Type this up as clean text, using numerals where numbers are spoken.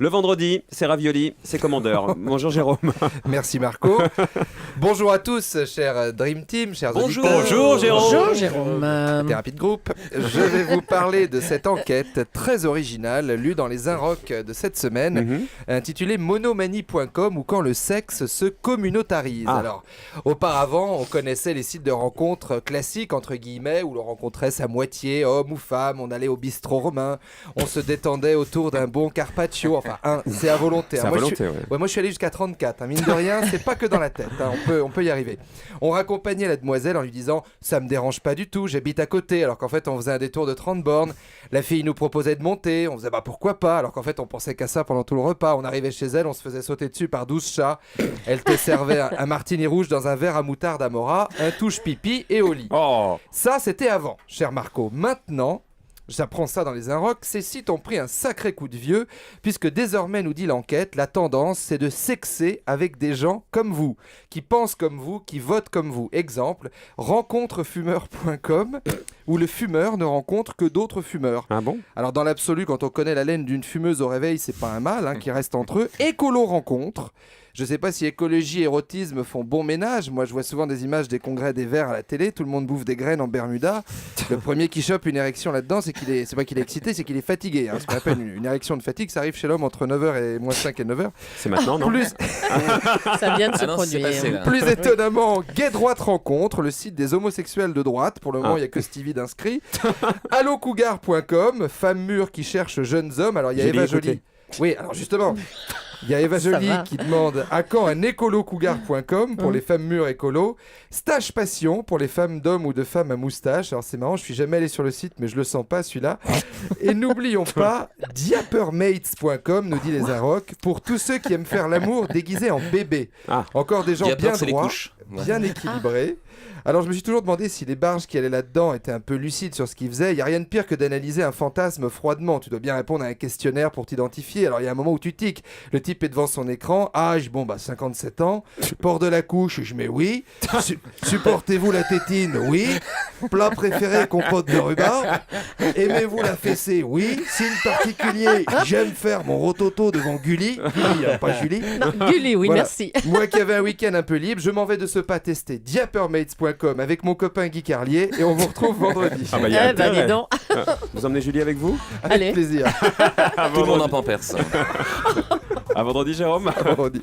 Le vendredi, c'est ravioli, c'est commandeur. Bonjour Jérôme. Merci Marco. Bonjour à tous, chers Dream Team, chers Bonjour. auditeurs. Bonjour Jérôme. Bonjour Jérôme. Thérapie de groupe. Je vais vous parler de cette enquête très originale lue dans les Inrocks de cette semaine, intitulée monomanie.com ou quand le sexe se communautarise. Alors, auparavant, on connaissait les sites de rencontres classiques, entre guillemets, où l'on rencontrait sa moitié, homme ou femme, on allait au bistrot romain, on se détendait autour d'un bon carpaccio, enfin, c'est à volonté. C'est à volonté, ouais. Moi, je suis allé jusqu'à 34. Mine de rien, c'est pas que dans la tête. On peut y arriver. On raccompagnait la demoiselle en lui disant « Ça me dérange pas du tout, j'habite à côté », alors qu'en fait, on faisait un détour de 30 bornes. La fille nous proposait de monter. On faisait « Bah, pourquoi pas ?» alors qu'en fait, on pensait qu'à ça pendant tout le repas. On arrivait chez elle, on se faisait sauter dessus par 12 chats. Elle te servait un martini rouge dans un verre à moutarde Amora, un touche pipi et au lit. Oh. Ça, c'était avant, cher Marco. Maintenant, j'apprends ça dans les Inrocks, ces sites ont pris un sacré coup de vieux, puisque désormais, nous dit l'enquête, la tendance, c'est de sexer avec des gens comme vous, qui pensent comme vous, qui votent comme vous. Exemple, rencontrefumeur.com, où le fumeur ne rencontre que d'autres fumeurs. Ah bon ? Alors, dans l'absolu, quand on connaît la laine d'une fumeuse au réveil, c'est pas un mal, qui reste entre eux. Écolo rencontre. Je sais pas si écologie et érotisme font bon ménage. Moi, je vois souvent des images des congrès des Verts à la télé. Tout le monde bouffe des graines en Bermuda. Le premier qui chope une érection là-dedans, c'est pas qu'il est excité, c'est qu'il est fatigué. Ce qu'on appelle une érection de fatigue, ça arrive chez l'homme entre 9h et moins 5 et 9h. C'est maintenant, non ? Ça vient de se non, c'est produire. passé, là. Plus étonnamment, Gay Droite Rencontre, le site des homosexuels de droite. Pour le moment, il n'y a que Stevie d'inscrit. Allocougar.com, femme mûre qui cherche jeunes hommes. Alors, il y a Eva Joly. Oui, alors justement, il y a Eva Joly qui demande à quand un écolocougar.com pour les femmes mûres écolo, Stage Passion pour les femmes d'hommes ou de femmes à moustache. Alors c'est marrant, je suis jamais allé sur le site, mais je le sens pas celui-là. Et n'oublions pas diapermates.com, nous dit les Inrocks, pour tous ceux qui aiment faire l'amour déguisés en bébé. Encore des gens Diaper, bien c'est les droits, couches. bien équilibrés. Alors je me suis toujours demandé si les barges qui allaient là-dedans étaient un peu lucides sur ce qu'ils faisaient. Il n'y a rien de pire que d'analyser un fantasme froidement. Tu dois bien répondre à un questionnaire pour t'identifier. Alors il y a un moment où tu tiques. Le type est devant son écran. Âge, 57 ans. Port de la couche, je mets oui. Supportez-vous la tétine? Oui. Plat préféré, compote de rhubarbe. Aimez-vous la fessée? Oui. Signe particulier, j'aime faire mon rototo devant Gulli. Gulli, pas Julie. Non, Gulli, oui, Voilà. merci. Moi qui avais un week-end un peu libre, je m'en vais de ce pas tester diapermates.com avec mon copain Guy Carlier et on vous retrouve vendredi. Ah bah, y a intérêt. dis donc. Vous emmenez Julie avec vous ? Avec Allez. plaisir. Tout le monde en pampers. À vendredi Jérôme. Vendredi.